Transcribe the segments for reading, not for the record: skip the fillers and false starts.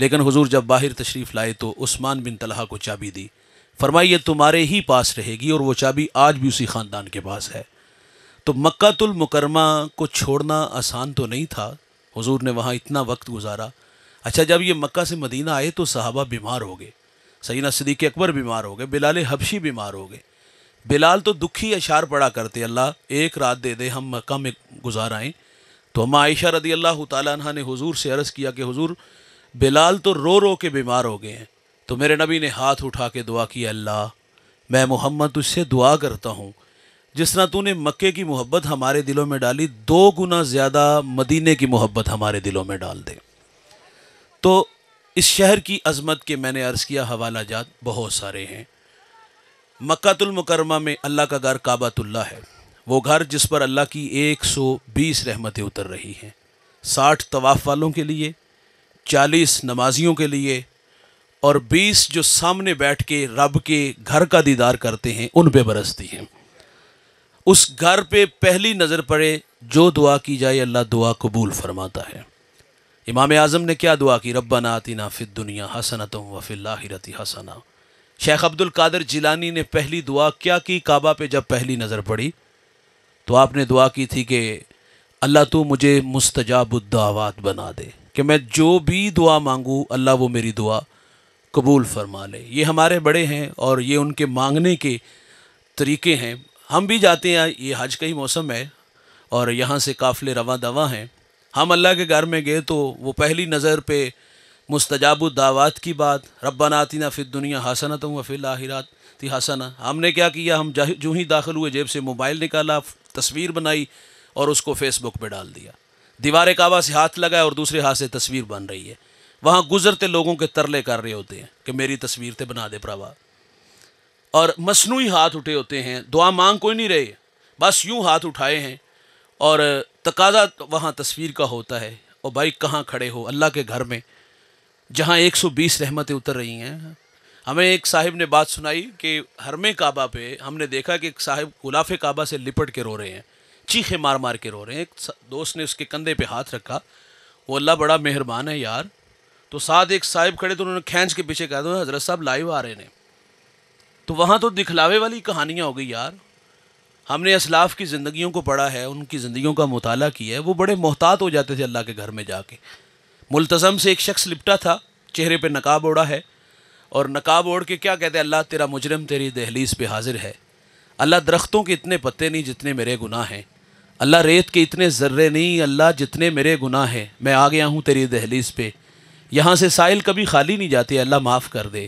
لیکن حضور جب باہر تشریف لائے تو عثمان بن طلحہ کو چابی دی، فرمائی یہ تمہارے ہی پاس رہے گی، اور وہ چابی آج بھی اسی خاندان کے پاس ہے۔ تو مکہ المکرمہ کو چھوڑنا آسان تو نہیں تھا، حضور نے وہاں اتنا وقت گزارا۔ اچھا، جب یہ مکہ سے مدینہ آئے تو صحابہ بیمار ہو گئے، سیدنا صدیق اکبر بیمار ہو گئے، بلال حبشی بیمار ہو گئے۔ بلال تو دکھی اشعار پڑا کرتے، اللہ ایک رات دے دے ہم مکہ میں گزار آئیں۔ تو ہم عائشہ رضی اللہ تعالیٰ عنہ نے حضور سے عرض کیا کہ حضور بلال تو رو رو کے بیمار ہو گئے ہیں۔ تو میرے نبی نے ہاتھ اٹھا کے دعا کی، اللہ میں محمد تجھ سے دعا کرتا ہوں جس طرح تو نے مکے کی محبت ہمارے دلوں میں ڈالی، 2 گنا زیادہ مدینے کی محبت ہمارے دلوں میں ڈال دے۔ تو اس شہر کی عظمت کے میں نے عرض کیا حوالہ جات بہت سارے ہیں۔ مکہ المکرمہ میں اللہ کا گھر کعبۃ اللہ ہے، وہ گھر جس پر اللہ کی 120 رحمتیں اتر رہی ہیں، 60 طواف والوں کے لیے، 40 نمازیوں کے لیے، اور 20 جو سامنے بیٹھ کے رب کے گھر کا دیدار کرتے ہیں ان پہ برستی ہیں۔ اس گھر پہ پہلی نظر پڑے جو دعا کی جائے اللہ دعا قبول فرماتا ہے۔ امام اعظم نے کیا دعا کی؟ ربنا آتنا فی الدنیا حسنۃ وفی الآخرۃ حسنہ۔ شیخ عبد القادر جیلانی نے پہلی دعا کیا کی کعبہ پہ جب پہلی نظر پڑی؟ تو آپ نے دعا کی تھی کہ اللہ تو مجھے مستجاب الدعوات بنا دے، کہ میں جو بھی دعا مانگوں اللہ وہ میری دعا قبول فرما لے۔ یہ ہمارے بڑے ہیں اور یہ ان کے مانگنے کے طریقے ہیں۔ ہم بھی جاتے ہیں، یہ حج کا ہی موسم ہے اور یہاں سے قافلے رواں دواں ہیں، ہم اللہ کے گھر میں گئے تو وہ پہلی نظر پہ مستجاب الدعوات کی بات، ربنا آتنا فی الدنیا حسنۃ وفی الآخرۃ حسنہ، ہم نے کیا کیا؟ ہم جو ہی داخل ہوئے جیب سے موبائل نکالا، تصویر بنائی اور اس کو فیس بک پہ ڈال دیا، دیوار کعبہ سے ہاتھ لگایا اور دوسرے ہاتھ سے تصویر بن رہی ہے، وہاں گزرتے لوگوں کے ترلے کر رہے ہوتے ہیں کہ میری تصویر تے بنا دے پراوا، اور مصنوعی ہاتھ اٹھے ہوتے ہیں، دعا مانگ کوئی نہیں رہے، بس یوں ہاتھ اٹھائے ہیں، اور تقاضا وہاں تصویر کا ہوتا ہے۔ اور بھائی کہاں کھڑے ہو؟ اللہ کے گھر میں جہاں 120 رحمتیں اتر رہی ہیں۔ ہمیں ایک صاحب نے بات سنائی کہ حرم کعبہ پہ ہم نے دیکھا کہ ایک صاحب غلاف کعبہ سے لپٹ کے رو رہے ہیں، چیخیں مار مار کے رو رہے ہیں۔ ایک دوست نے اس کے کندھے پہ ہاتھ رکھا، وہ اللہ بڑا مہربان ہے یار، تو ساتھ ایک صاحب کھڑے تو انہوں نے کھینچ کے پیچھے کہا دو حضرت صاحب لائیو آ رہے ہیں۔ تو وہاں تو دکھلاوے والی کہانیاں ہو گئی یار۔ ہم نے اسلاف کی زندگیوں کو پڑھا ہے، ان کی زندگیوں کا مطالعہ کیا ہے، وہ بڑے محتاط ہو جاتے تھے اللہ کے گھر میں جا کے۔ ملتزم سے ایک شخص لپٹا تھا، چہرے پہ نقاب اوڑا ہے، اور نقاب اوڑھ کے کیا کہتے ہیں؟ اللہ تیرا مجرم تیری دہلیز پہ حاضر ہے، اللہ درختوں کے اتنے پتے نہیں جتنے میرے گناہ ہیں، اللہ ریت کے اتنے ذرے نہیں اللہ جتنے میرے گناہ ہیں، میں آ گیا ہوں تیری دہلیز پہ، یہاں سے سائل کبھی خالی نہیں جاتے، اللہ معاف کر دے،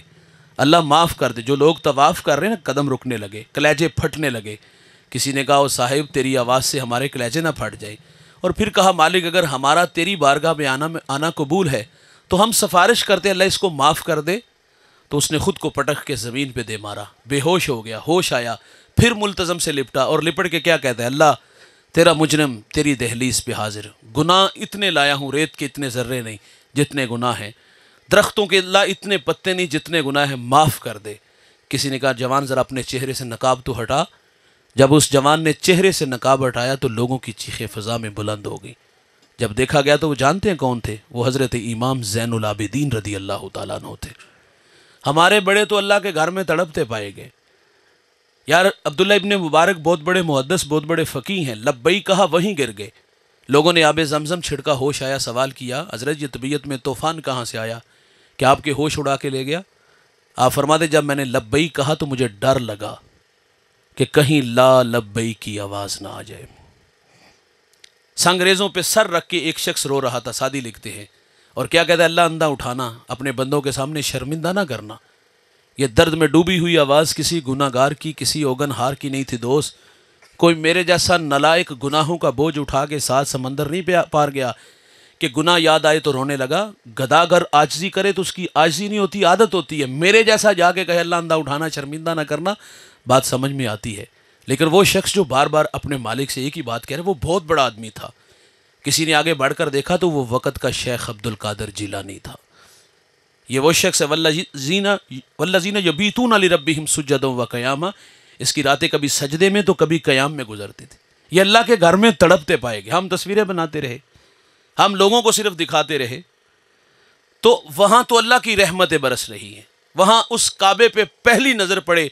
اللہ معاف کر دے۔ جو لوگ طواف کر رہے ہیں نا، قدم رکنے لگے، کلیجے پھٹنے لگے، کسی نے کہا او صاحب تیری آواز سے ہمارے کلیجے نہ پھٹ جائیں، اور پھر کہا مالک اگر ہمارا تیری بارگاہ میں آنا قبول ہے تو ہم سفارش کرتے اللہ اس کو معاف کر دے۔ تو اس نے خود کو پٹک کے زمین پہ دے مارا، بے ہوش ہو گیا، ہوش آیا، پھر ملتزم سے لپٹا اور لپٹ کے کیا کہتا ہے؟ اللہ تیرا مجرم تیری دہلیز پہ حاضر، گناہ اتنے لایا ہوں، ریت کے اتنے ذرے نہیں جتنے گناہ ہیں، درختوں کے اللہ اتنے پتے نہیں جتنے گناہ ہیں، معاف کر دے۔ کسی نے کہا جوان ذرا اپنے چہرے سے نقاب تو ہٹا۔ جب اس جوان نے چہرے سے نقاب ہٹایا تو لوگوں کی چیخیں فضا میں بلند ہو گئی۔ جب دیکھا گیا تو وہ جانتے ہیں کون تھے؟ وہ حضرت امام زین العابدین رضی اللہ تعالیٰ عنہ تھے۔ ہمارے بڑے تو اللہ کے گھر میں تڑپتے پائے گئے یار۔ عبداللہ ابن مبارک بہت بڑے محدث، بہت بڑے فقیہ ہیں، لبئی کہا وہیں گر گئے۔ لوگوں نے آب زمزم چھڑکا، ہوش آیا، سوال کیا حضرت یہ طبیعت میں طوفان کہاں سے آیا کہ آپ کے ہوش اڑا کے لے گیا؟ آپ فرماتے جب میں نے لبئی کہا تو مجھے ڈر لگا کہ کہیں لا لبئی کی آواز نہ آ جائے۔ سنگریزوں پہ سر رکھ کے ایک شخص رو رہا تھا، سعدی لکھتے ہیں، اور کیا کہتا ہے؟ اللہ اندھا اٹھانا، اپنے بندوں کے سامنے شرمندہ نہ کرنا۔ یہ درد میں ڈوبی ہوئی آواز کسی گناہ گار کی، کسی اوگن ہار کی نہیں تھی دوست۔ کوئی میرے جیسا نالائق گناہوں کا بوجھ اٹھا کے ساتھ سمندر نہیں پار گیا کہ گناہ یاد آئے تو رونے لگا۔ گدھا اگر عاجزی کرے تو اس کی عاجزی نہیں ہوتی، عادت ہوتی ہے۔ میرے جیسا جا کے کہے اللہ اندھا اٹھانا، شرمندہ نہ کرنا، بات سمجھ میں آتی ہے۔ لیکن وہ شخص جو بار بار اپنے مالک سے ایک ہی بات کہہ رہے، وہ بہت بڑا آدمی تھا۔ کسی نے آگے بڑھ کر دیکھا تو وہ وقت کا شیخ عبد القادر جیلانی تھا۔ یہ وہ شخص ہے والذین یبیتون لربہم سجدا وقیاما، اس کی راتیں کبھی سجدے میں تو کبھی قیام میں گزرتے تھے۔ یہ اللہ کے گھر میں تڑپتے پائے گئے۔ ہم تصویریں بناتے رہے، ہم لوگوں کو صرف دکھاتے رہے۔ تو وہاں تو اللہ کی رحمتیں برس رہی ہیں، وہاں اس کعبے پہ پہلی نظر پڑے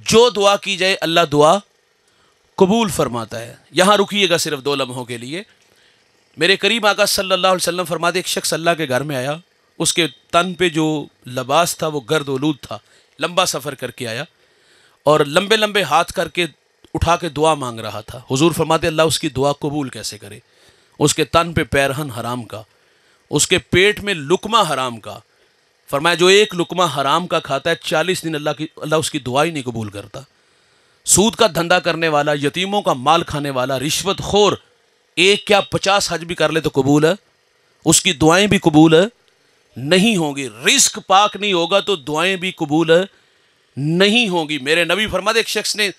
جو دعا کی جائے اللہ دعا قبول فرماتا ہے۔ یہاں رکیے گا صرف 2 لمحوں کے لیے۔ میرے قریب آقا صلی اللہ علیہ وسلم فرماتے ایک شخص اللہ کے گھر میں آیا، اس کے تن پہ جو لباس تھا وہ گرد آلود تھا، لمبا سفر کر کے آیا اور لمبے لمبے ہاتھ کر کے اٹھا کے دعا مانگ رہا تھا۔ حضور فرماتے اللہ اس کی دعا قبول کیسے کرے؟ اس کے تن پہ پیرہن حرام کا، اس کے پیٹ میں لقمہ حرام کا، فرمایا جو ایک لقمہ حرام کا کھاتا ہے 40 دن اللہ اس کی دعا ہی نہیں قبول کرتا۔ سود کا دھندا کرنے والا، یتیموں کا مال کھانے والا، رشوت خور، ایک کیا 50 حج بھی کر لے تو قبول ہے، اس کی دعائیں بھی قبول نہیں ہوں گی۔ رزق پاک نہیں ہوگا تو دعائیں بھی قبول نہیں ہوں گی۔ میرے نبی فرماتے ایک شخص نے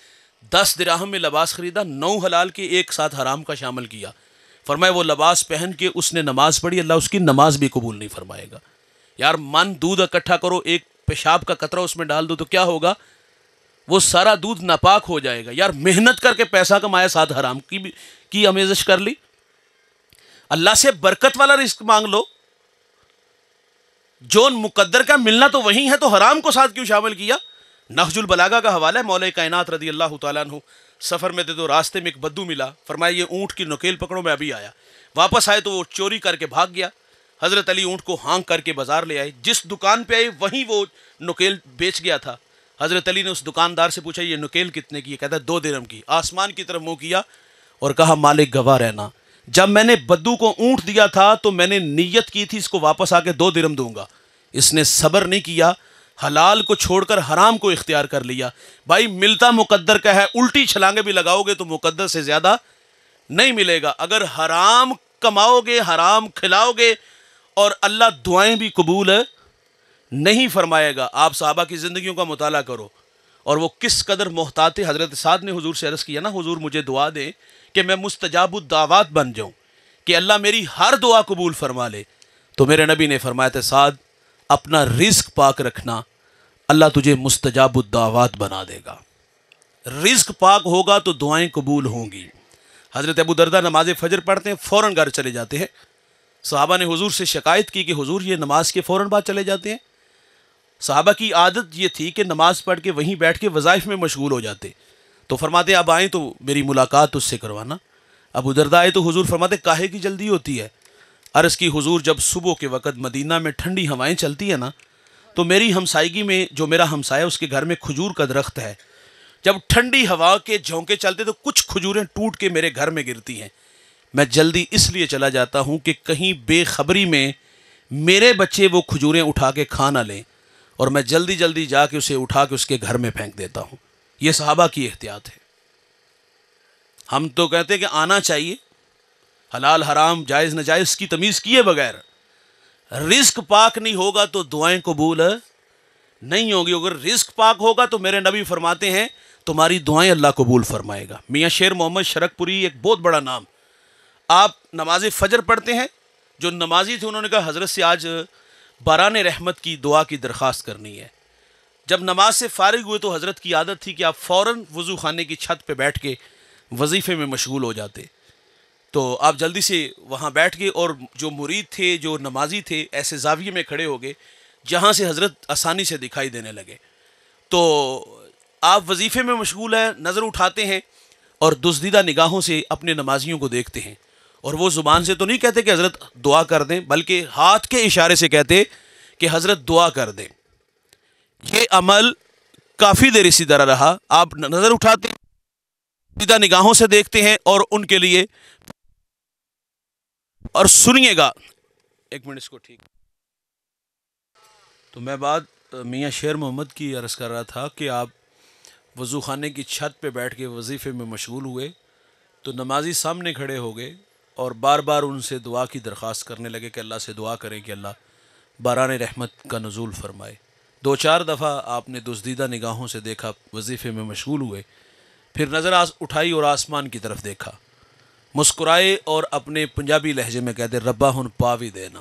10 درہم میں لباس خریدا، 9 حلال کے ایک ساتھ حرام کا شامل کیا، فرمایا وہ لباس پہن کے اس نے نماز پڑھی، اللہ اس کی نماز بھی قبول نہیں فرمائے گا۔ یار من دودھ اکٹھا کرو، ایک پیشاب کا قطرہ اس میں ڈال دو تو کیا ہوگا؟ وہ سارا دودھ ناپاک ہو جائے گا۔ یار محنت کر کے پیسہ کمایا، ساتھ حرام کی آمیزش کر لی۔ اللہ سے برکت والا رزق مانگ لو، جو مقدر کا ملنا تو وہی ہے، تو حرام کو ساتھ کیوں شامل کیا؟ نہج البلاغہ کا حوالہ ہے، مولا کائنات رضی اللہ تعالیٰ عنہ سفر میں تھے تو راستے میں ایک بدو ملا، فرمایا یہ اونٹ کی نکیل پکڑو، میں ابھی آیا۔ واپس آئے تو وہ چوری کر کے بھاگ گیا۔ حضرت علی اونٹ کو ہانک کر کے بازار لے آئے، جس دکان پہ آئے وہیں وہ نکیل بیچ گیا تھا۔ حضرت علی نے اس دکاندار سے پوچھا یہ نکیل کتنے کی ہے؟ کہتا ہے 2 درہم کی۔ آسمان کی طرف منہ کیا اور کہا مالک گواہ رہنا، جب میں نے بدو کو اونٹ دیا تھا تو میں نے نیت کی تھی اس کو واپس آ کے 2 درہم دوں گا، اس نے صبر نہیں کیا، حلال کو چھوڑ کر حرام کو اختیار کر لیا۔ بھائی ملتا مقدر کا ہے، الٹی چھلانگیں بھی لگاؤ گے تو مقدر سے زیادہ نہیں ملے گا۔ اگر حرام کماؤ گے، حرام کھلاؤ گے اور اللہ دعائیں بھی قبول نہیں فرمائے گا۔ آپ صحابہ کی زندگیوں کا مطالعہ کرو اور وہ کس قدر محتاط تھے۔ حضرت سعد نے حضور سے عرض کیا نا حضور مجھے دعا دیں کہ میں مستجاب الدعوات بن جاؤں، کہ اللہ میری ہر دعا قبول فرما لے۔ تو میرے نبی نے فرمایا تھا سعد اپنا رزق پاک رکھنا، اللہ تجھے مستجاب الدعوات بنا دے گا۔ رزق پاک ہوگا تو دعائیں قبول ہوں گی۔ حضرت ابو دردہ نماز فجر پڑھتے ہیں، فوراً گھر چلے جاتے ہیں۔ صحابہ نے حضور سے شکایت کی کہ حضور یہ نماز کے فوراً بعد چلے جاتے ہیں۔ صحابہ کی عادت یہ تھی کہ نماز پڑھ کے وہیں بیٹھ کے وظائف میں مشغول ہو جاتے، تو فرماتے اب آئیں تو میری ملاقات اس سے کروانا۔ ابو دردہ آئے تو حضور فرماتے کاہے کی جلدی ہوتی ہے؟ عرض کی حضور جب صبح کے وقت مدینہ میں ٹھنڈی ہوائیں چلتی ہیں نا تو میری ہمسائیگی میں جو میرا ہمسایہ اس کے گھر میں کھجور کا درخت ہے، جب ٹھنڈی ہوا کے جھونکے چلتے تو کچھ کھجوریں ٹوٹ کے میرے گھر میں گرتی ہیں، میں جلدی اس لیے چلا جاتا ہوں کہ کہیں بے خبری میں میرے بچے وہ کھجوریں اٹھا کے کھا نہ لیں، اور میں جلدی جلدی جا کے اسے اٹھا کے اس کے گھر میں پھینک دیتا ہوں۔ یہ صحابہ کی احتیاط ہے۔ ہم تو کہتے ہیں کہ آنا چاہیے، حلال حرام جائز ناجائز کی تمیز کیے بغیر۔ رزق پاک نہیں ہوگا تو دعائیں قبول نہیں ہوگی۔ اگر رزق پاک ہوگا تو میرے نبی فرماتے ہیں تمہاری دعائیں اللہ قبول فرمائے گا۔ میاں شیر محمد شرک پوری ایک بہت بڑا نام، آپ نماز فجر پڑھتے ہیں، جو نمازی تھے انہوں نے کہا حضرت سے آج باران رحمت کی دعا کی درخواست کرنی ہے۔ جب نماز سے فارغ ہوئے تو حضرت کی عادت تھی کہ آپ فوراً وضو خانے کی چھت پہ بیٹھ کے وظیفے میں مشغول ہو جاتے، تو آپ جلدی سے وہاں بیٹھ گئے اور جو مرید تھے، جو نمازی تھے، ایسے زاویے میں کھڑے ہو گئے جہاں سے حضرت آسانی سے دکھائی دینے لگے۔ تو آپ وظیفے میں مشغول ہیں، نظر اٹھاتے ہیں اور دزدیدہ نگاہوں سے اپنے نمازیوں کو دیکھتے ہیں، اور وہ زبان سے تو نہیں کہتے کہ حضرت دعا کر دیں، بلکہ ہاتھ کے اشارے سے کہتے کہ حضرت دعا کر دیں۔ یہ عمل کافی دیر اسی طرح رہا۔ آپ نظر اٹھاتے ہیں، دزدیدہ نگاہوں سے دیکھتے ہیں اور ان کے لیے، اور سنیے گا ایک منٹ اس کو ٹھیک۔ تو میں بات میاں شیر محمد کی عرض کر رہا تھا کہ آپ وضو خانے کی چھت پہ بیٹھ کے وظیفے میں مشغول ہوئے تو نمازی سامنے کھڑے ہو گئے اور بار بار ان سے دعا کی درخواست کرنے لگے کہ اللہ سے دعا کریں کہ اللہ باران رحمت کا نزول فرمائے۔ 2-4 دفعہ آپ نے دزدیدہ نگاہوں سے دیکھا، وظیفے میں مشغول ہوئے، پھر نظر اٹھائی اور آسمان کی طرف دیکھا، مسکرائے اور اپنے پنجابی لہجے میں کہتے ربا ہن پاوی دینا۔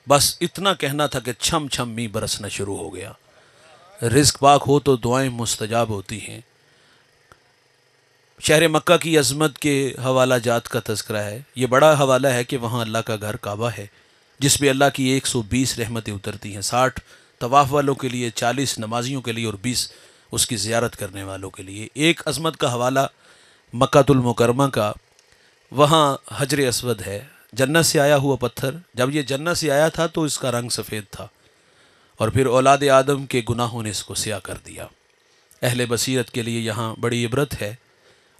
بس اتنا کہنا تھا کہ چھم چھم می برسنا شروع ہو گیا۔ رزق پاک ہو تو دعائیں مستجاب ہوتی ہیں۔ شہر مکہ کی عظمت کے حوالہ جات کا تذکرہ ہے۔ یہ بڑا حوالہ ہے کہ وہاں اللہ کا گھر کعبہ ہے، جس پہ اللہ کی 120 رحمتیں اترتی ہیں، 60 طواف والوں کے لیے، 40 نمازیوں کے لیے اور 20 اس کی زیارت کرنے والوں کے لیے۔ ایک عظمت کا حوالہ مکہ المکرمہ کا، وہاں حجر اسود ہے، جنت سے آیا ہوا پتھر۔ جب یہ جنت سے آیا تھا تو اس کا رنگ سفید تھا، اور پھر اولاد آدم کے گناہوں نے اس کو سیاہ کر دیا۔ اہل بصیرت کے لیے یہاں بڑی عبرت ہے،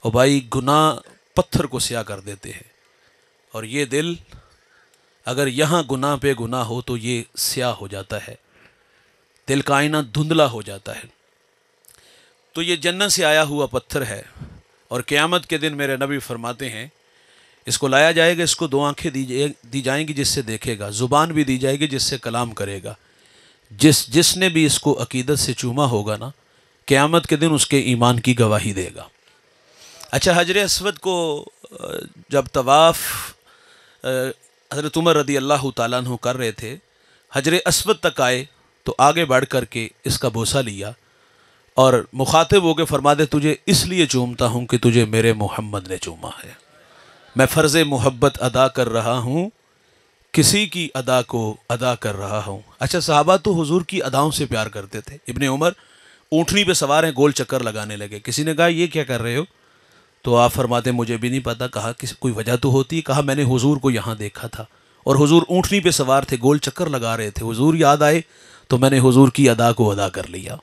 اور بھائی گناہ پتھر کو سیاہ کر دیتے ہیں، اور یہ دل اگر یہاں گناہ پہ گناہ ہو تو یہ سیاہ ہو جاتا ہے، دل کا آئینہ دھندلا ہو جاتا ہے۔ تو یہ جنت سے آیا ہوا پتھر ہے، اور قیامت کے دن میرے نبی فرماتے ہیں اس کو لایا جائے گا، اس کو 2 آنکھیں دی جائیں گی جس سے دیکھے گا، زبان بھی دی جائے گی جس سے کلام کرے گا۔ جس نے بھی اس کو عقیدت سے چوما ہوگا نا، قیامت کے دن اس کے ایمان کی گواہی دے گا۔ اچھا، حجر اسود کو جب طواف حضرت عمر رضی اللہ تعالیٰ عنہ کر رہے تھے، حجر اسود تک آئے تو آگے بڑھ کر کے اس کا بوسہ لیا، اور مخاطب ہو کے فرما دے تجھے اس لیے چومتا ہوں کہ تجھے میرے محمد نے چوما ہے، میں فرض محبت ادا کر رہا ہوں، کسی کی ادا کو ادا کر رہا ہوں۔ اچھا، صحابہ تو حضور کی اداؤں سے پیار کرتے تھے۔ ابن عمر اونٹنی پہ سوار ہیں، گول چکر لگانے لگے، کسی نے کہا یہ کیا کر رہے ہو؟ تو آپ فرماتے مجھے بھی نہیں پتا، کہا کوئی وجہ تو ہوتی، کہا میں نے حضور کو یہاں دیکھا تھا اور حضور اونٹنی پہ سوار تھے، گول چکر لگا رہے تھے، حضور یاد آئے تو میں نے حضور کی ادا کو ادا کر لیا۔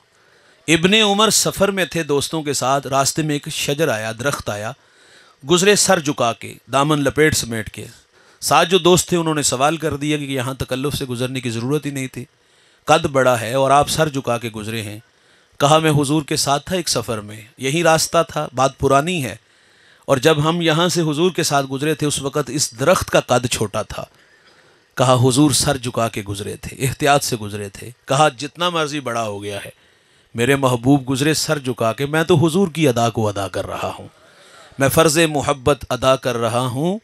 ابن عمر سفر میں تھے دوستوں کے ساتھ، راستے میں ایک شجر آیا، درخت آیا، گزرے سر جھکا کے، دامن لپیٹ سمیٹ کے۔ ساتھ جو دوست تھے انہوں نے سوال کر دیا کہ یہاں تکلف سے گزرنے کی ضرورت ہی نہیں تھی، قد بڑا ہے اور آپ سر جھکا کے گزرے ہیں۔ کہا میں حضور کے ساتھ تھا ایک سفر میں، یہی راستہ تھا، بات پرانی ہے، اور جب ہم یہاں سے حضور کے ساتھ گزرے تھے اس وقت اس درخت کا قد چھوٹا تھا۔ کہا حضور سر جھکا کے گزرے تھے، احتیاط سے گزرے تھے۔ کہا جتنا مرضی بڑا ہو گیا ہے، میرے محبوب گزرے سر جھکا کے، میں تو حضور کی ادا کو ادا کر رہا ہوں، میں فرض محبت ادا کر رہا ہوں،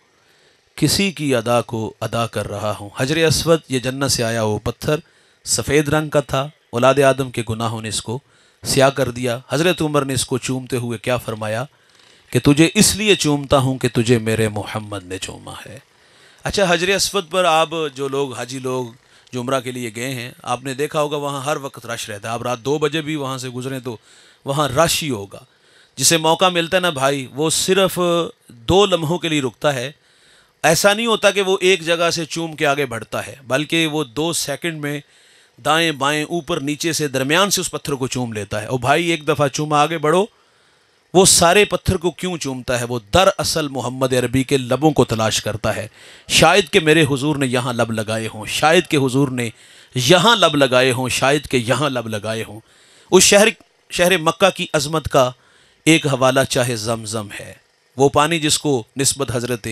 کسی کی ادا کو ادا کر رہا ہوں۔ حجر اسود یہ جنت سے آیا وہ پتھر سفید رنگ کا تھا، اولاد آدم کے گناہوں نے اس کو سیاہ کر دیا۔ حضرت عمر نے اس کو چومتے ہوئے کیا فرمایا کہ تجھے اس لیے چومتا ہوں کہ تجھے میرے محمد نے چوما ہے۔ اچھا، حجر اسود پر آپ جو لوگ حاجی لوگ جو عمرہ کے لیے گئے ہیں، آپ نے دیکھا ہوگا وہاں ہر وقت رش رہتا ہے، آپ رات 2 بجے بھی وہاں سے گزریں تو وہاں رش ہی ہوگا۔ جسے موقع ملتا ہے نا بھائی، وہ صرف 2 لمحوں کے لیے رکتا ہے، ایسا نہیں ہوتا کہ وہ ایک جگہ سے چوم کے آگے بڑھتا ہے، بلکہ وہ 2 سیکنڈ میں دائیں بائیں اوپر نیچے سے درمیان سے اس پتھر کو چوم لیتا ہے۔ اور بھائی ایک دفعہ چوما آگے بڑھو، وہ سارے پتھر کو کیوں چومتا ہے؟ وہ دراصل محمد عربی کے لبوں کو تلاش کرتا ہے، شاید کہ میرے حضور نے یہاں لب لگائے ہوں، شاید کہ حضور نے یہاں لب لگائے ہوں، شاید کہ یہاں لب لگائے ہوں۔ اس شہر مکہ کی عظمت کا ایک حوالہ چاہے زمزم ہے، وہ پانی جس کو نسبت حضرت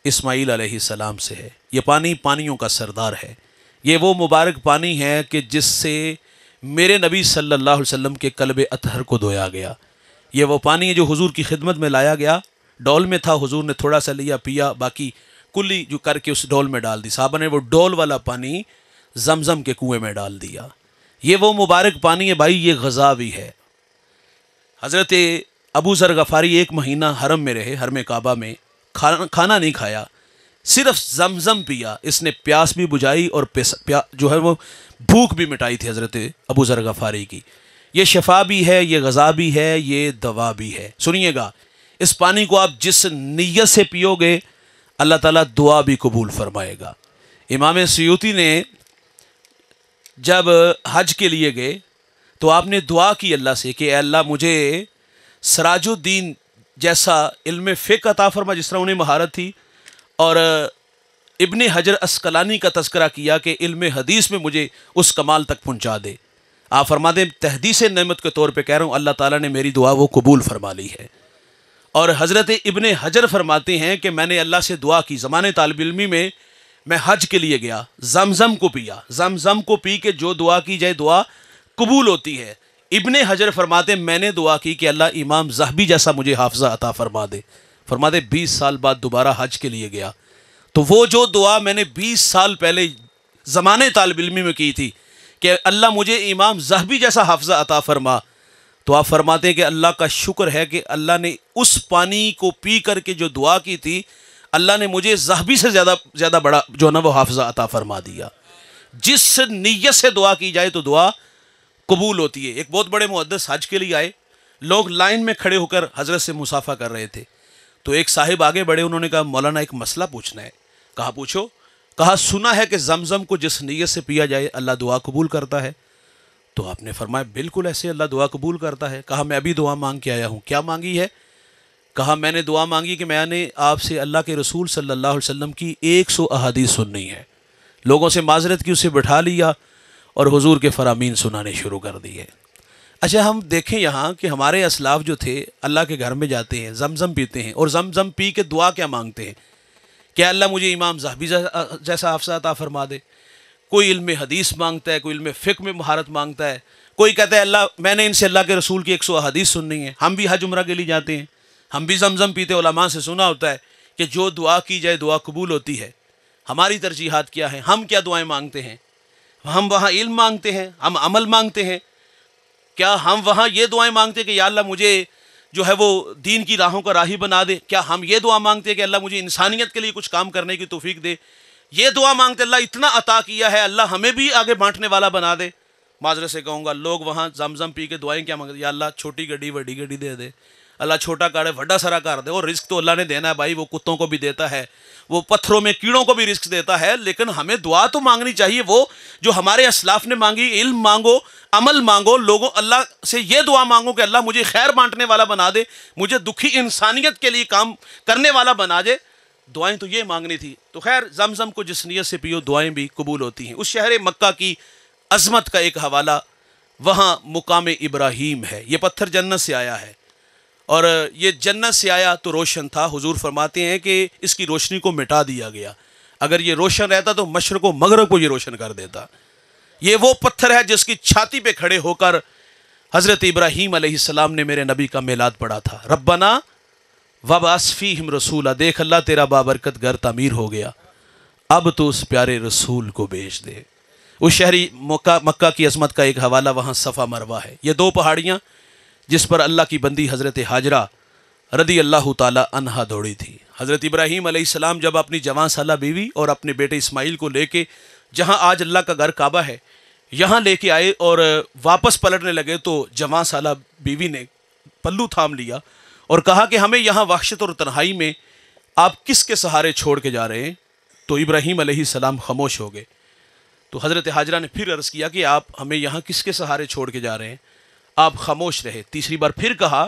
اسماعیل علیہ السلام سے ہے۔ یہ پانی پانیوں کا سردار ہے، یہ وہ مبارک پانی ہے کہ جس سے میرے نبی صلی اللہ علیہ وسلم کے قلب اطہر کو دھویا گیا۔ یہ وہ پانی ہے جو حضور کی خدمت میں لایا گیا، ڈول میں تھا، حضور نے تھوڑا سا لیا پیا، باقی کلی جو کر کے اس ڈول میں ڈال دی، صحابہ نے وہ ڈول والا پانی زمزم کے کنویں میں ڈال دیا۔ یہ وہ مبارک پانی ہے بھائی، یہ غذا بھی ہے۔ حضرت ابو ذر غفاری 1 مہینہ حرم میں رہے، حرم کعبہ میں، کھانا نہیں کھایا، صرف زمزم پیا، اس نے پیاس بھی بجھائی اور جو ہے وہ بھوک بھی مٹائی تھی حضرت ابو ذر غفاری کی۔ یہ شفا بھی ہے، یہ غذا بھی ہے، یہ دوا بھی ہے۔ سنیے گا، اس پانی کو آپ جس نیت سے پیو گے اللہ تعالیٰ دعا بھی قبول فرمائے گا۔ امام سیوطی نے جب حج کے لیے گئے تو آپ نے دعا کی اللہ سے کہ اے اللہ مجھے سراج الدین جیسا علم فقہ عطا فرما جس طرح انہیں مہارت تھی، اور ابن حجر اسقلانی کا تذکرہ کیا کہ علم حدیث میں مجھے اس کمال تک پہنچا دے۔ آپ فرما دیں تحدیث نعمت کے طور پہ کہہ رہا ہوں، اللہ تعالیٰ نے میری دعا وہ قبول فرما لی ہے۔ اور حضرت ابن حجر فرماتے ہیں کہ میں نے اللہ سے دعا کی، زمانے طالب علمی میں حج کے لیے گیا، زمزم کو پیا، زمزم کو پی کے جو دعا کی جائے دعا قبول ہوتی ہے۔ ابن حجر فرماتے ہیں میں نے دعا کی کہ اللہ امام ذہبی جیسا مجھے حافظہ عطا فرما دے۔ فرماتے 20 سال بعد دوبارہ حج کے لیے گیا تو وہ جو دعا میں نے 20 سال پہلے زمانے طالب علمی میں کی تھی کہ اللہ مجھے امام ذہبی جیسا حافظہ عطا فرما، تو آپ فرماتے ہیں کہ اللہ کا شکر ہے کہ اللہ نے اس پانی کو پی کر کے جو دعا کی تھی اللہ نے مجھے ذہبی سے زیادہ بڑا جو ہے نا وہ حافظہ عطا فرما دیا. جس نیت سے دعا کی جائے تو دعا قبول ہوتی ہے. ایک بہت بڑے محدث حج کے لیے آئے, لوگ لائن میں کھڑے ہو کر حضرت سے مصافحہ کر رہے تھے, تو ایک صاحب آگے بڑھے, انہوں نے کہا مولانا ایک مسئلہ پوچھنا ہے. کہا پوچھو. کہا سنا ہے کہ زمزم کو جس نیت سے پیا جائے اللہ دعا قبول کرتا ہے. تو آپ نے فرمایا بالکل ایسے اللہ دعا قبول کرتا ہے. کہا میں ابھی دعا مانگ کے آیا ہوں. کیا مانگی ہے؟ کہا میں نے دعا مانگی کہ میں نے آپ سے اللہ کے رسول صلی اللہ علیہ وسلم کی 100 احادیث سننی ہے. لوگوں سے معذرت کی, اسے بٹھا لیا اور حضور کے فرامین سنانے شروع کر دیے. اچھا ہم دیکھیں یہاں کہ ہمارے اسلاف جو تھے اللہ کے گھر میں جاتے ہیں, زمزم پیتے ہیں, اور زمزم پی کے دعا کیا مانگتے ہیں؟ کیا اللہ مجھے امام ذہبی جیسا حافظہ عطا فرما دے. کوئی علم حدیث مانگتا ہے, کوئی علم فقہ میں مہارت مانگتا ہے, کوئی کہتا ہے اللہ میں نے ان سے اللہ کے رسول کی 100 احادیث سننی ہے. ہم بھی حج عمرہ کے لیے جاتے ہیں, ہم بھی زمزم پیتے, علماء سے سنا ہوتا ہے کہ جو دعا کی جائے دعا قبول ہوتی ہے. ہماری ترجیحات کیا ہیں؟ ہم کیا دعائیں مانگتے ہیں؟ ہم وہاں علم مانگتے ہیں, ہم عمل مانگتے ہیں. کیا ہم وہاں یہ دعائیں مانگتے ہیں کہ یا اللہ مجھے جو ہے وہ دین کی راہوں کا راہی بنا دے؟ کیا ہم یہ دعا مانگتے ہیں کہ اللہ مجھے انسانیت کے لیے کچھ کام کرنے کی توفیق دے؟ یہ دعا مانگتے اللہ اتنا عطا کیا ہے, اللہ ہمیں بھی آگے بانٹنے والا بنا دے. معذرت سے کہوں گا لوگ وہاں زمزم پی کے دعائیں کیا مانگتے ہیں؟ یا اللہ چھوٹی گڈی وڈی گڈی دے دے, اللہ چھوٹا کاڑے وڈا سارا کر دے. اور رزق تو اللہ نے دینا ہے بھائی, وہ کتوں کو بھی دیتا ہے, وہ پتھروں میں کیڑوں کو بھی رزق دیتا ہے. لیکن ہمیں دعا تو مانگنی چاہیے وہ جو ہمارے اسلاف نے مانگی. علم مانگو, عمل مانگو, لوگوں اللہ سے یہ دعا مانگو کہ اللہ مجھے خیر بانٹنے والا بنا دے, مجھے دکھی انسانیت کے لیے کام کرنے والا بنا دے. دعائیں تو یہ مانگنی تھی. تو خیر زمزم کو جس نیت سے پیو دعائیں بھی قبول ہوتی ہیں. اس شہر مکہ کی عظمت کا ایک حوالہ, وہاں مقام ابراہیم ہے. یہ پتھر جنت سے آیا ہے, اور یہ جنت سے آیا تو روشن تھا. حضور فرماتے ہیں کہ اس کی روشنی کو مٹا دیا گیا. اگر یہ روشن رہتا تو مشرق و مغرب کو یہ روشن کر دیتا. یہ وہ پتھر ہے جس کی چھاتی پہ کھڑے ہو کر حضرت ابراہیم علیہ السلام نے میرے نبی کا میلاد پڑھا تھا. ربنا وابعث فیہم رسولا, دیکھ اللہ تیرا بابرکت گھر تعمیر ہو گیا, اب تو اس پیارے رسول کو بھیج دے. اس شہری مکہ کی عظمت کا ایک حوالہ وہاں صفا مروہ ہے. یہ 2 پہاڑیاں جس پر اللہ کی بندی حضرت حاجرہ رضی اللہ تعالی عنہا دوڑی تھی. حضرت ابراہیم علیہ السلام جب اپنی جوان سالہ بیوی اور اپنے بیٹے اسماعیل کو لے کے جہاں آج اللہ کا گھر کعبہ ہے یہاں لے کے آئے اور واپس پلٹنے لگے, تو جوان سالہ بیوی نے پلو تھام لیا اور کہا کہ ہمیں یہاں وحشت اور تنہائی میں آپ کس کے سہارے چھوڑ کے جا رہے ہیں؟ تو ابراہیم علیہ السلام خاموش ہو گئے. تو حضرت حاجرہ نے پھر عرض کیا کہ آپ ہمیں یہاں کس کے سہارے چھوڑ کے جا رہے ہیں؟ آپ خاموش رہے. تیسری بار پھر کہا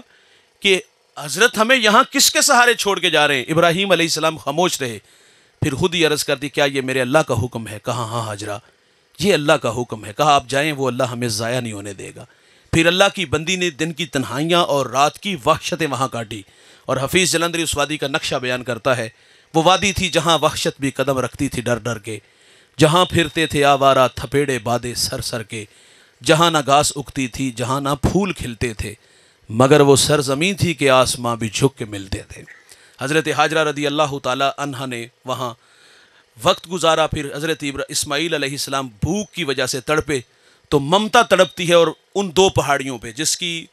کہ حضرت ہمیں یہاں کس کے سہارے چھوڑ کے جا رہے ہیں؟ ابراہیم علیہ السلام خاموش رہے. پھر خود ہی عرض کرتی کیا یہ میرے اللہ کا حکم ہے؟ کہا ہاں حاجرہ یہ اللہ کا حکم ہے. کہا آپ جائیں, وہ اللہ ہمیں ضائع نہیں ہونے دے گا. پھر اللہ کی بندی نے دن کی تنہائیاں اور رات کی وحشتیں وہاں کاٹی. اور حفیظ جلندری اس وادی کا نقشہ بیان کرتا ہے, وہ وادی تھی جہاں وحشت بھی قدم رکھتی تھی ڈر ڈر کے, جہاں پھرتے تھے آوارہ تھپیڑے بادے سر سر کے, جہاں نہ گھاس اگتی تھی جہاں نہ پھول کھلتے تھے, مگر وہ سرزمین تھی کہ آسماں بھی جھک کے ملتے تھے. حضرت حاجرہ رضی اللہ تعالی عنہا نے وہاں وقت گزارا. پھر حضرت اسماعیل علیہ السلام بھوک کی وجہ سے تڑپے, تو ممتا تڑپتی ہے اور ان 2 پہاڑیوں پہ جس کی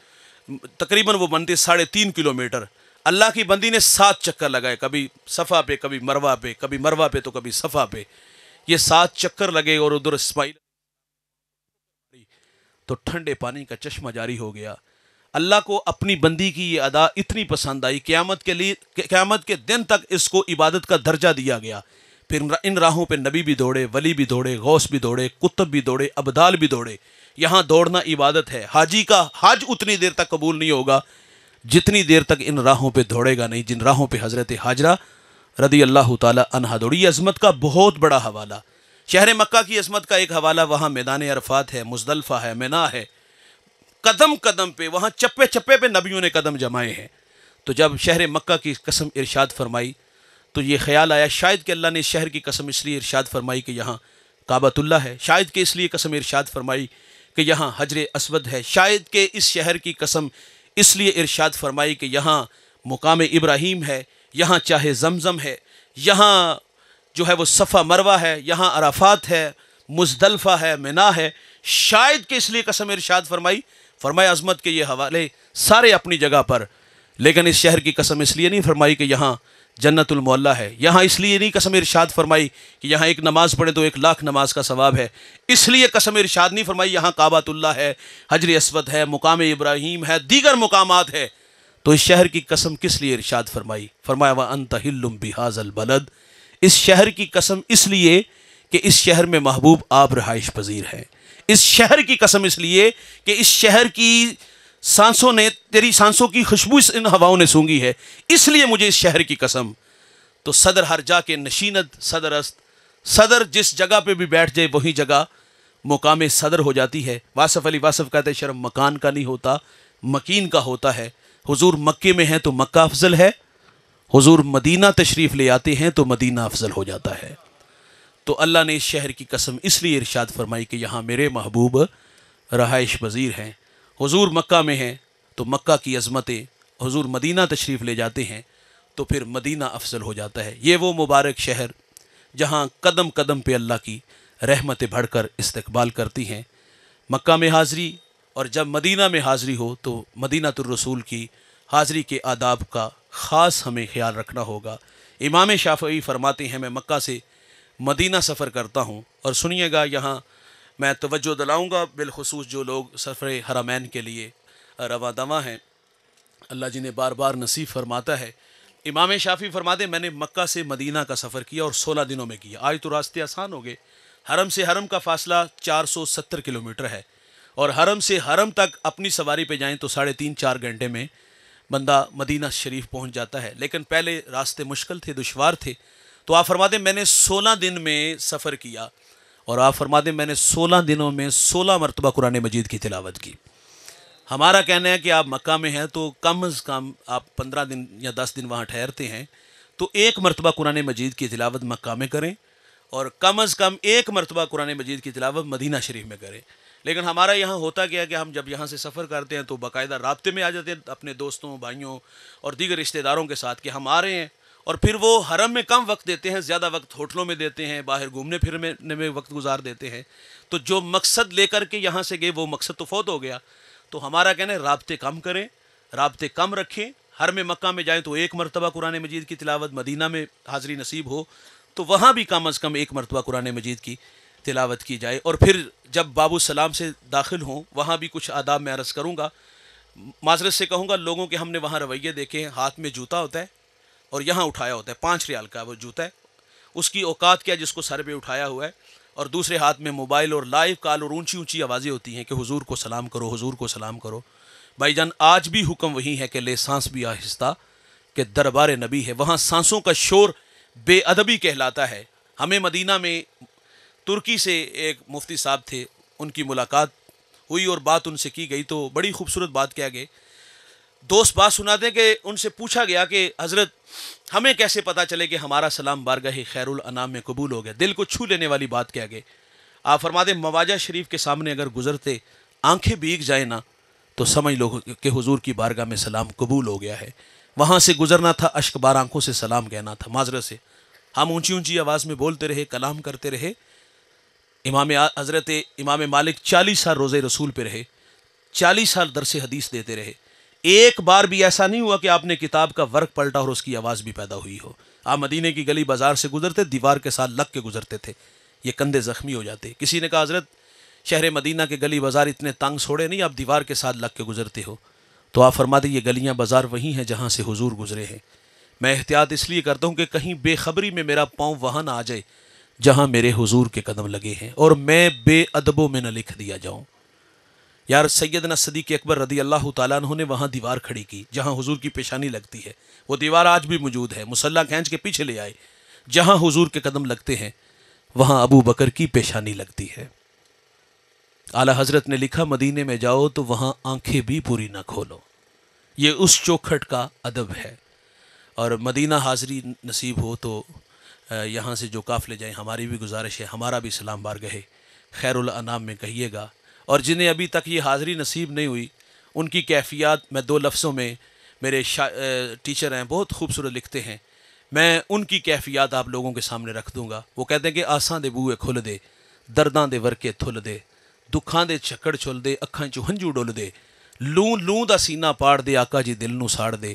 تقریباً وہ بنتے 3.5 کلومیٹر. اللہ کی بندی نے 7 چکر لگائے, کبھی صفا پہ, کبھی مروہ پہ, کبھی مروہ پہ تو کبھی صفا پہ. یہ 7 چکر لگے اور ادھر اسماعیل تو ٹھنڈے پانی کا چشمہ جاری ہو گیا. اللہ کو اپنی بندی کی یہ ادا اتنی پسند آئی, قیامت کے دن تک اس کو عبادت کا درجہ دیا گیا. پھر ان راہوں پہ نبی بھی دوڑے, ولی بھی دوڑے, غوث بھی دوڑے, قطب بھی دوڑے, ابدال بھی دوڑے. یہاں دوڑنا عبادت ہے. حاجی کا حج اتنی دیر تک قبول نہیں ہوگا جتنی دیر تک ان راہوں پہ دوڑے گا نہیں جن راہوں پہ حضرت حاجرہ رضی اللہ تعالی عنہا دوڑی. یہ عظمت کا بہت بڑا حوالہ, شہر مکہ کی عظمت کا ایک حوالہ وہاں میدان عرفات ہے, مزدلفہ ہے, منا ہے. قدم قدم پہ وہاں چپے چپے پہ نبیوں نے قدم جمائے ہیں. تو جب شہر مکہ کی قسم ارشاد فرمائی تو یہ خیال آیا شاید کہ اللہ نے اس شہر کی قسم اس لیے ارشاد فرمائی کہ یہاں کعبۃ اللہ ہے, شاید کہ اس لیے قسم ارشاد فرمائی کہ یہاں حجر اسود ہے, شاید کہ اس شہر کی قسم اس لیے ارشاد فرمائی کہ یہاں مقام ابراہیم ہے, یہاں چاہے زمزم ہے, یہاں جو ہے وہ صفا مروہ ہے, یہاں عرفات ہے, مزدلفہ ہے, منا ہے. شاید کہ اس لیے قسم ارشاد فرمائی. فرمایا عظمت کے یہ حوالے سارے اپنی جگہ پر, لیکن اس شہر کی قسم اس لیے نہیں فرمائی کہ یہاں جنت المعلا ہے۔ یہاں اس لیے نہیں قسم ارشاد فرمائی کہ یہاں ایک نماز پڑھے تو 1,00,000 نماز کا ثواب ہے، اس لیے قسم ارشاد نہیں فرمائی یہاں کعبۃ اللہ ہے، حجر اسود ہے، مقام ابراہیم ہے، دیگر مقامات ہے، تو اس شہر کی قسم کس لیے ارشاد فرمائی؟ فرمایا وَأَنْتَ حِلٌّ بِهَذَا الْبَلَدِ، اس شہر کی قسم اس لیے کہ اس شہر میں محبوب آپ رہائش پذیر ہیں، اس شہر کی قسم اس لیے کہ اس شہر کی سانسوں نے، تیری سانسوں کی خوشبو ان ہواؤں نے سونگھی ہے، اس لیے مجھے اس شہر کی قسم۔ تو صدر ہر جا کے نشیند صدر است، صدر جس جگہ پہ بھی بیٹھ جائے وہی جگہ مقام صدر ہو جاتی ہے۔ واصف علی واصف کہتے ہیں شرم مکان کا نہیں ہوتا، مکین کا ہوتا ہے۔ حضور مکے میں ہیں تو مکہ افضل ہے، حضور مدینہ تشریف لے آتے ہیں تو مدینہ افضل ہو جاتا ہے۔ تو اللہ نے اس شہر کی قسم اس لیے ارشاد فرمائی کہ یہاں میرے محبوب رہائش پذیر ہیں۔ حضور مکہ میں ہیں تو مکہ کی عظمتیں، حضور مدینہ تشریف لے جاتے ہیں تو پھر مدینہ افضل ہو جاتا ہے۔ یہ وہ مبارک شہر جہاں قدم قدم پہ اللہ کی رحمتیں بڑھ کر استقبال کرتی ہیں۔ مکہ میں حاضری اور جب مدینہ میں حاضری ہو تو مدینہ الرسول کی حاضری کے آداب کا خاص ہمیں خیال رکھنا ہوگا۔ امام شافعی فرماتے ہیں میں مکہ سے مدینہ سفر کرتا ہوں، اور سنیے گا یہاں میں توجہ دلاؤں گا بالخصوص جو لوگ سفر حرمین کے لیے رواں دواں ہیں، اللہ جنہیں بار بار نصیب فرماتا ہے۔ امام شافعی فرماتے ہیں میں نے مکہ سے مدینہ کا سفر کیا اور 16 دنوں میں کیا۔ آج تو راستے آسان ہو گئے، حرم سے حرم کا فاصلہ 470 کلومیٹر ہے، اور حرم سے حرم تک اپنی سواری پہ جائیں تو 3.5-4 گھنٹے میں بندہ مدینہ شریف پہنچ جاتا ہے۔ لیکن پہلے راستے مشکل تھے، دشوار تھے، تو آپ فرماتے ہیں میں نے 16 دن میں سفر کیا، اور آپ فرماتے ہیں میں نے 16 دنوں میں 16 مرتبہ قرآن مجید کی تلاوت کی۔ ہمارا کہنا ہے کہ آپ مکہ میں ہیں تو کم از کم آپ 15 دن یا 10 دن وہاں ٹھہرتے ہیں تو 1 مرتبہ قرآن مجید کی تلاوت مکہ میں کریں، اور کم از کم 1 مرتبہ قرآن مجید کی تلاوت مدینہ شریف میں کریں۔ لیکن ہمارا یہاں ہوتا کیا ہے کہ ہم جب یہاں سے سفر کرتے ہیں تو باقاعدہ رابطے میں آ جاتے ہیں اپنے دوستوں، بھائیوں اور دیگر رشتہ داروں کے ساتھ کہ ہم آ رہے ہیں، اور پھر وہ حرم میں کم وقت دیتے ہیں، زیادہ وقت ہوٹلوں میں دیتے ہیں، باہر گھومنے پھرنے میں وقت گزار دیتے ہیں، تو جو مقصد لے کر کے یہاں سے گئے وہ مقصد تو فوت ہو گیا۔ تو ہمارا کہنا ہے رابطے کم کریں، رابطے کم رکھیں، حرم مکہ میں جائیں تو 1 مرتبہ قرآن مجید کی تلاوت، مدینہ میں حاضری نصیب ہو تو وہاں بھی کم از کم 1 مرتبہ قرآن مجید کی تلاوت کی جائے۔ اور پھر جب باب السلام سے داخل ہوں وہاں بھی کچھ آداب میں عرض کروں گا۔ معذرت سے کہوں گا لوگوں کے ہم نے وہاں رویے دیکھے ہیں، ہاتھ میں جوتا ہوتا ہے اور یہاں اٹھایا ہوتا ہے، 5 ریال کا وہ جوتا ہے، اس کی اوقات کیا جس کو سر پہ اٹھایا ہوا ہے، اور دوسرے ہاتھ میں موبائل اور لائیو کال اور اونچی اونچی آوازیں ہوتی ہیں کہ حضور کو سلام کرو، حضور کو سلام کرو۔ بھائی جان آج بھی حکم وہی ہے کہ لے سانس بھی آہستہ کہ دربار نبی ہے، وہاں سانسوں کا شور بے ادبی کہلاتا ہے۔ ہمیں مدینہ میں ترکی سے ایک مفتی صاحب تھے، ان کی ملاقات ہوئی اور بات ان سے کی گئی تو بڑی خوبصورت بات کیا گئی۔ دوست بات سناتے ہیں کہ ان سے پوچھا گیا کہ حضرت ہمیں کیسے پتہ چلے کہ ہمارا سلام بارگاہ خیر الانام میں قبول ہو گیا، دل کو چھو لینے والی بات کیا گئی۔ آپ فرماتے ہیں مواجہ شریف کے سامنے اگر گزرتے آنکھیں بھیگ جائیں نا تو سمجھ لو کہ حضور کی بارگاہ میں سلام قبول ہو گیا ہے۔ وہاں سے گزرنا تھا، اشک بار آنکھوں سے سلام کہنا تھا۔ معذرت سے ہم اونچی اونچی آواز میں بولتے رہے، کلام کرتے رہے۔ حضرت امام مالک 40 سال روزے رسول پہ رہے، 40 سال درس حدیث دیتے رہے، ایک بار بھی ایسا نہیں ہوا کہ آپ نے کتاب کا ورق پلٹا اور اس کی آواز بھی پیدا ہوئی ہو۔ آپ مدینے کی گلی بازار سے گزرتے، دیوار کے ساتھ لگ کے گزرتے تھے، یہ کندھے زخمی ہو جاتے۔ کسی نے کہا حضرت شہر مدینہ کے گلی بازار اتنے تنگ چھوڑے نہیں، آپ دیوار کے ساتھ لگ کے گزرتے ہو، تو آپ فرماتے یہ گلیاں بازار وہی ہیں جہاں سے حضور گزرے ہیں۔ میں احتیاط اس لیے کرتا ہوں کہ کہیں بے خبری میں میرا پاؤں وہاں نہ آ جائے جہاں میرے حضور کے قدم لگے ہیں، اور میں بے ادبوں میں نہ لکھ دیا جاؤں۔ یار سیدنا صدیق اکبر رضی اللہ تعالیٰ عنہ نے وہاں دیوار کھڑی کی جہاں حضور کی پیشانی لگتی ہے، وہ دیوار آج بھی موجود ہے، مصلی کھینچ کے پیچھے لے آئے، جہاں حضور کے قدم لگتے ہیں وہاں ابو بکر کی پیشانی لگتی ہے۔ اعلیٰ حضرت نے لکھا مدینے میں جاؤ تو وہاں آنکھیں بھی پوری نہ کھولو، یہ اس چوکھٹ کا ادب ہے۔ اور مدینہ حاضری نصیب ہو تو یہاں سے جو قافلے جائیں، ہماری بھی گزارش ہے ہمارا بھی سلام بارگاہ خیر الانام میں کہیے گا، اور جنہیں ابھی تک یہ حاضری نصیب نہیں ہوئی ان کی کیفیات میں 2 لفظوں میں، میرے ٹیچر ہیں بہت خوبصورت لکھتے ہیں، میں ان کی کیفیات آپ لوگوں کے سامنے رکھ دوں گا۔ وہ کہتے ہیں کہ آساں دے بوئے کھل دے، درداں دے ورکے تھل دے، دکھاں دے چھکڑ چھل دے، اکھاں چوں ہنجو ڈول دے، لوں دا سینہ پاڑ دے، آقا جی دل نو ساڑ دے،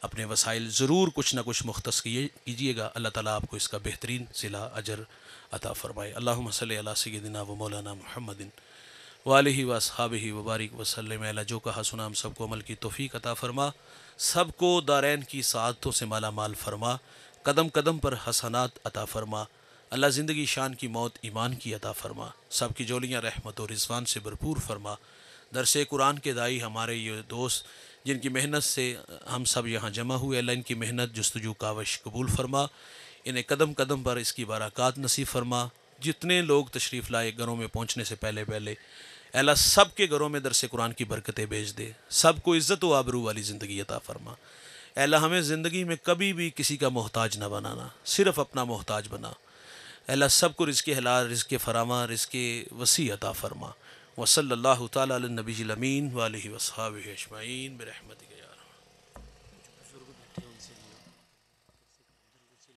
اپنے وسائل ضرور کچھ نہ کچھ مختص کیجیے گا، اللہ تعالیٰ آپ کو اس کا بہترین صلہ اجر عطا فرمائے۔ اللہم صلی علی سیدنا و مولانا محمد وآلہ و اصحابہ وبارک وسلم۔ اللہ جو کہا سنا ہم سب کو عمل کی توفیق عطا فرما، سب کو دارین کی سعادتوں سے مالا مال فرما، قدم قدم پر حسنات عطا فرما۔ اللہ زندگی شان کی موت ایمان کی عطا فرما، سب کی جولیاں رحمت و رضوان سے بھرپور فرما۔ درس قرآن کے دائی ہمارے یہ دوست جن کی محنت سے ہم سب یہاں جمع ہوئے، اللہ ان کی محنت جستجو کاوش قبول فرما، انہیں قدم قدم پر اس کی برکات نصیب فرما۔ جتنے لوگ تشریف لائے گھروں میں پہنچنے سے پہلے اے اللہ سب کے گھروں میں درس قرآن کی برکتیں بھیج دے، سب کو عزت و آبرو والی زندگی عطا فرما۔ اے اللہ ہمیں زندگی میں کبھی بھی کسی کا محتاج نہ بنانا، صرف اپنا محتاج بنا۔ اے اللہ سب کو رزق حلال، رزق فراواں، رزق وسیع عطا فرما۔ وصلی اللہ تعالیٰ علی النبی الامین وآلہ وصحبہ اجمعین برحمتک۔